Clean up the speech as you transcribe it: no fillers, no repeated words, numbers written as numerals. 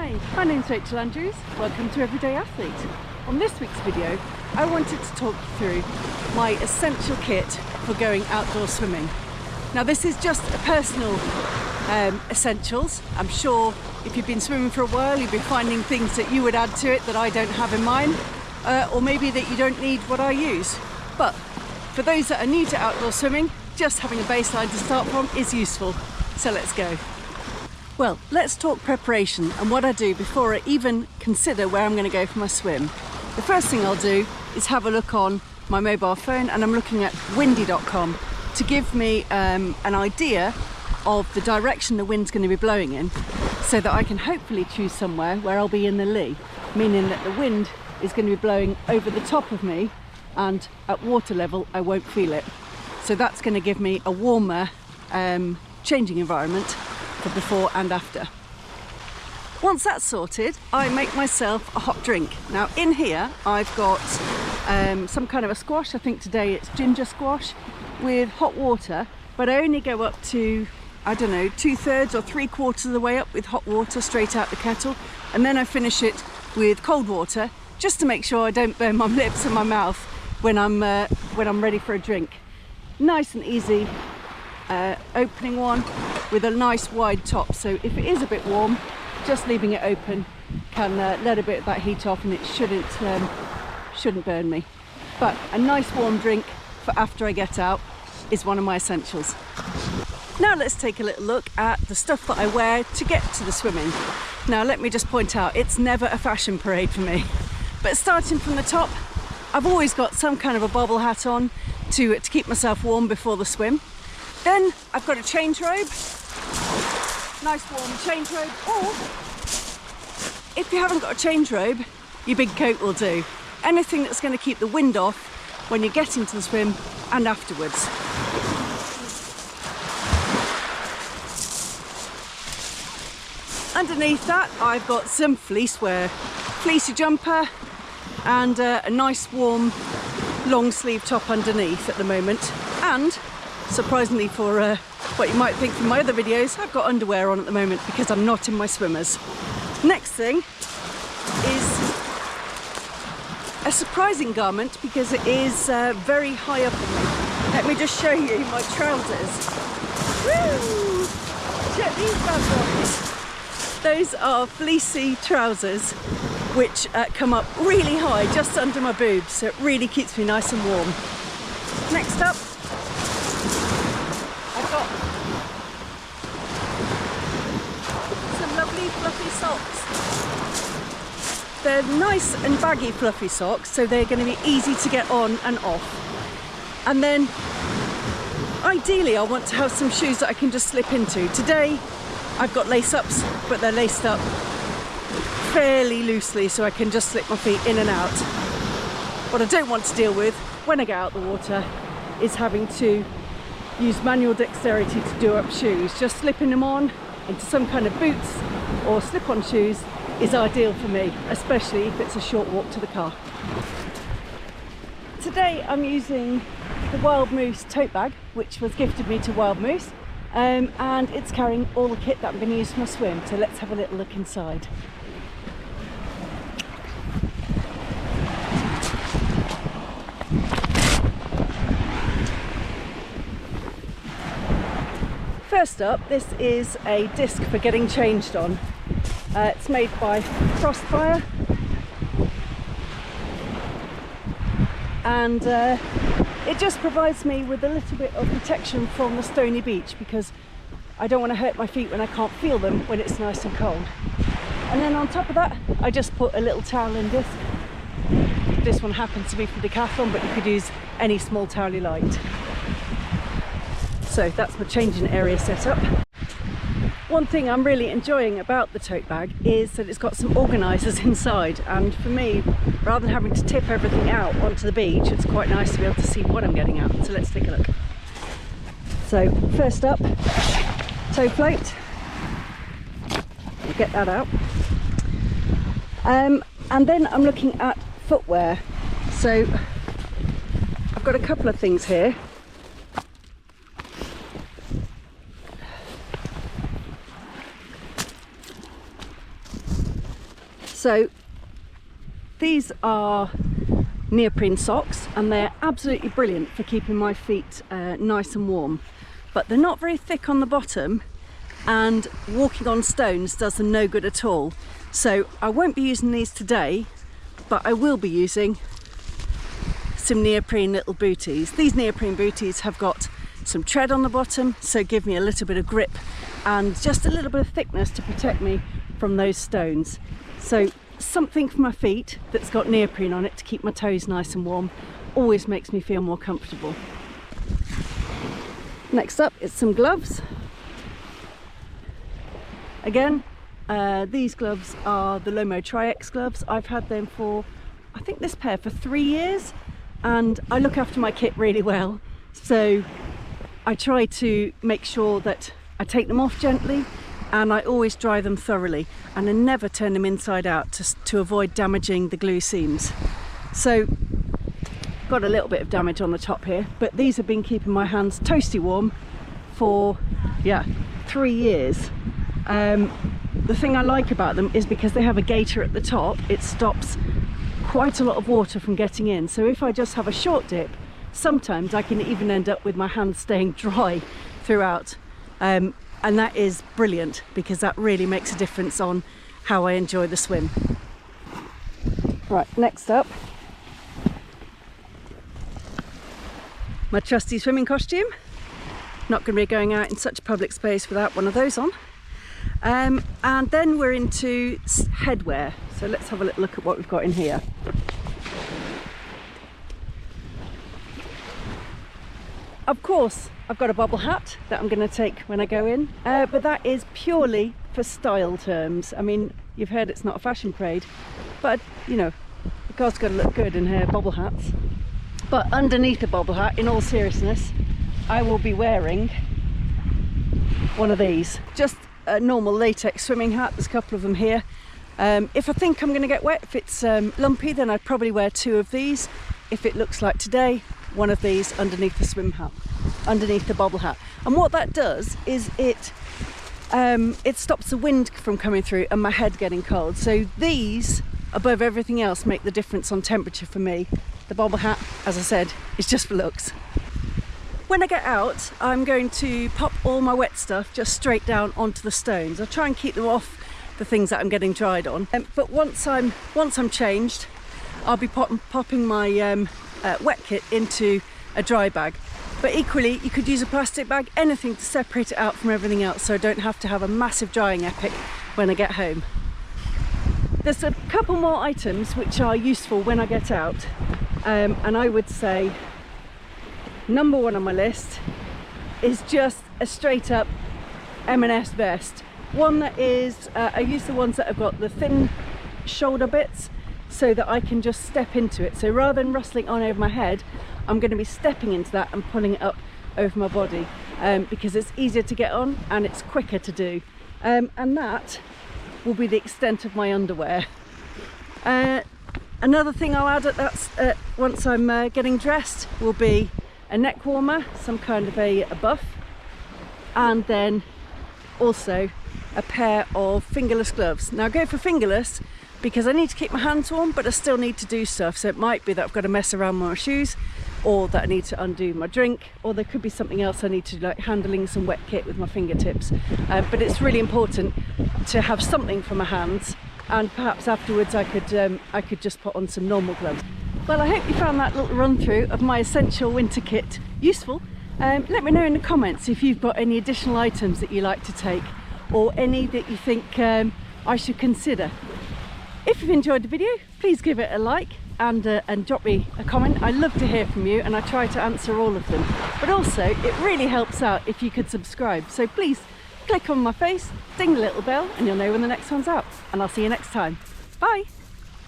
Hi, my name's Rachel Andrews. Welcome to Everyday Athlete. On this week's video, I wanted to talk you through my essential kit for going outdoor swimming. Now this is just a personal essentials. I'm sure if you've been swimming for a while, you'll be finding things that you would add to it that I don't have in mine, or maybe that you don't need what I use. But for those that are new to outdoor swimming, just having a baseline to start from is useful. So let's go. Well, let's talk preparation and what I do before I even consider where I'm going to go for my swim. The first thing I'll do is have a look on my mobile phone, and I'm looking at windy.com to give me an idea of the direction the wind's going to be blowing in, so that I can hopefully choose somewhere where I'll be in the lee, meaning that the wind is going to be blowing over the top of me and at water level I won't feel it. So that's going to give me a warmer changing environment for before and after. Once that's sorted, I make myself a hot drink. Now in here I've got some kind of a squash. I think today it's ginger squash with hot water, but I only go up to, I don't know, 2/3 or 3/4 of the way up with hot water straight out the kettle, and then I finish it with cold water just to make sure I don't burn my lips and my mouth when I'm ready for a drink. Nice and easy opening one with a nice wide top, so if it is a bit warm, just leaving it open can let a bit of that heat off, and it shouldn't burn me. But a nice warm drink for after I get out is one of my essentials. Now let's take a little look at the stuff that I wear to get to the swimming. Now let me just point out, it's never a fashion parade for me, but starting from the top, I've always got some kind of a bobble hat on to keep myself warm before the swim. Then I've got a change robe, nice warm change robe, or if you haven't got a change robe, your big coat will do. Anything that's going to keep the wind off when you get into the swim and afterwards. Underneath that I've got some fleece wear, fleecy jumper and a nice warm long sleeve top underneath at the moment, and surprisingly for what you might think from my other videos, I've got underwear on at the moment because I'm not in my swimmers. Next thing is a surprising garment because it is very high up on me. Let me just show you my trousers. Woo! Check these bad boys. Those are fleecy trousers which come up really high just under my boobs, so it really keeps me nice and warm. Next up, I've got some lovely fluffy socks. They're nice and baggy fluffy socks, so they're going to be easy to get on and off. And then ideally I want to have some shoes that I can just slip into. Today I've got lace-ups, but they're laced up fairly loosely so I can just slip my feet in and out. What I don't want to deal with when I get out the water is having to use manual dexterity to do up shoes. Just slipping them on into some kind of boots or slip-on shoes is ideal for me, especially if it's a short walk to the car. Today I'm using the Wild Moose tote bag, which was gifted me to Wild Moose, and it's carrying all the kit that I'm going to use for my swim. So let's have a little look inside. First up, this is a disc for getting changed on. It's made by Frostfire, and it just provides me with a little bit of protection from the stony beach, because I don't want to hurt my feet when I can't feel them when it's nice and cold. And then on top of that, I just put a little towel in disc. This one happens to be from Decathlon, but you could use any small towel you liked. So that's my changing area set up. One thing I'm really enjoying about the tote bag is that it's got some organisers inside, and for me, rather than having to tip everything out onto the beach, it's quite nice to be able to see what I'm getting out. So let's take a look. So first up, toe float. I'll get that out. And then I'm looking at footwear. So I've got a couple of things here. So these are neoprene socks, and they're absolutely brilliant for keeping my feet nice and warm, but they're not very thick on the bottom, and walking on stones does them no good at all. So I won't be using these today, but I will be using some neoprene little booties. These neoprene booties have got some tread on the bottom, so give me a little bit of grip and just a little bit of thickness to protect me from those stones. So something for my feet that's got neoprene on it to keep my toes nice and warm always makes me feel more comfortable. Next up is some gloves. Again, these gloves are the Lomo Tri-X gloves. I've had them for, I think this pair for 3 years, and I look after my kit really well, so I try to make sure that I take them off gently, and I always dry them thoroughly, and I never turn them inside out to avoid damaging the glue seams. So got a little bit of damage on the top here, but these have been keeping my hands toasty warm for 3 years. The thing I like about them is because they have a gaiter at the top, it stops quite a lot of water from getting in. So if I just have a short dip, sometimes I can even end up with my hands staying dry throughout. And that is brilliant, because that really makes a difference on how I enjoy the swim. Right, next up, my trusty swimming costume. Not going to be going out in such a public space without one of those on. And then we're into headwear. So let's have a little look at what we've got in here. Of course, I've got a bobble hat that I'm going to take when I go in, but that is purely for style terms. I mean, you've heard it's not a fashion parade, but you know, the girl's got to look good in her bobble hats. But underneath the bobble hat, in all seriousness, I will be wearing one of these. Just a normal latex swimming hat. There's a couple of them here. If I think I'm going to get wet, if it's lumpy, then I'd probably wear 2 of these. If it looks like today, one of these underneath the swim hat, underneath the bobble hat. And what that does is it stops the wind from coming through and my head getting cold. So these, above everything else, make the difference on temperature for me. The bobble hat, as I said, is just for looks. When I get out, I'm going to pop all my wet stuff just straight down onto the stones. I'll try and keep them off the things that I'm getting dried on. But once I'm changed, I'll be popping my wet kit into a dry bag. But equally, you could use a plastic bag, anything to separate it out from everything else, so I don't have to have a massive drying epic when I get home. There's a couple more items which are useful when I get out, and I would say number 1 on my list is just a straight up M&S vest. One that is, I use the ones that have got the thin shoulder bits so that I can just step into it. So rather than rustling on over my head, I'm going to be stepping into that and pulling it up over my body, because it's easier to get on and it's quicker to do. And that will be the extent of my underwear. Another thing I'll add at once I'm getting dressed will be a neck warmer, some kind of a buff, and then also a pair of fingerless gloves. Now I go for fingerless because I need to keep my hands warm, but I still need to do stuff. So it might be that I've got to mess around with my shoes, or that I need to undo my drink, or there could be something else I need to do, like handling some wet kit with my fingertips. But it's really important to have something for my hands, and perhaps afterwards I could just put on some normal gloves. Well, I hope you found that little run through of my essential winter kit useful. Let me know in the comments if you've got any additional items that you like to take, or any that you think I should consider. If you've enjoyed the video, please give it a like and drop me a comment. I love to hear from you, and I try to answer all of them. But also, it really helps out if you could subscribe. So please click on my face, ding the little bell, and you'll know when the next one's out. And I'll see you next time. Bye!